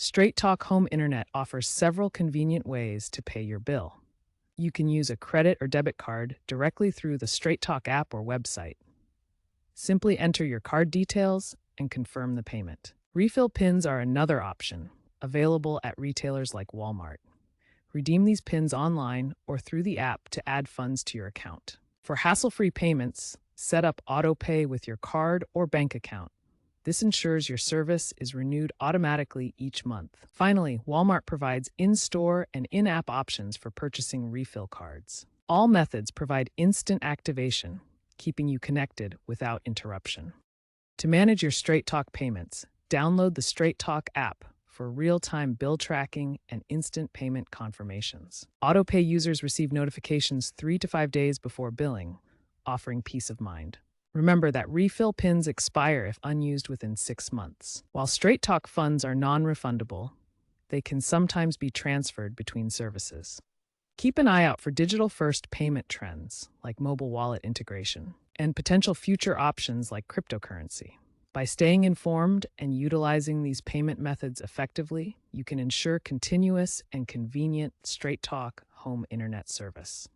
Straight Talk Home Internet offers several convenient ways to pay your bill. You can use a credit or debit card directly through the Straight Talk app or website. Simply enter your card details and confirm the payment. Refill pins are another option, available at retailers like Walmart. Redeem these pins online or through the app to add funds to your account. For hassle-free payments, set up autopay with your card or bank account. This ensures your service is renewed automatically each month. Finally, Walmart provides in-store and in-app options for purchasing refill cards. All methods provide instant activation, keeping you connected without interruption. To manage your Straight Talk payments, download the Straight Talk app for real-time bill tracking and instant payment confirmations. Autopay users receive notifications 3 to 5 days before billing, offering peace of mind. Remember that refill pins expire if unused within 6 months. While Straight Talk funds are non-refundable, they can sometimes be transferred between services. Keep an eye out for digital-first payment trends like mobile wallet integration and potential future options like cryptocurrency. By staying informed and utilizing these payment methods effectively, you can ensure continuous and convenient Straight Talk home internet service.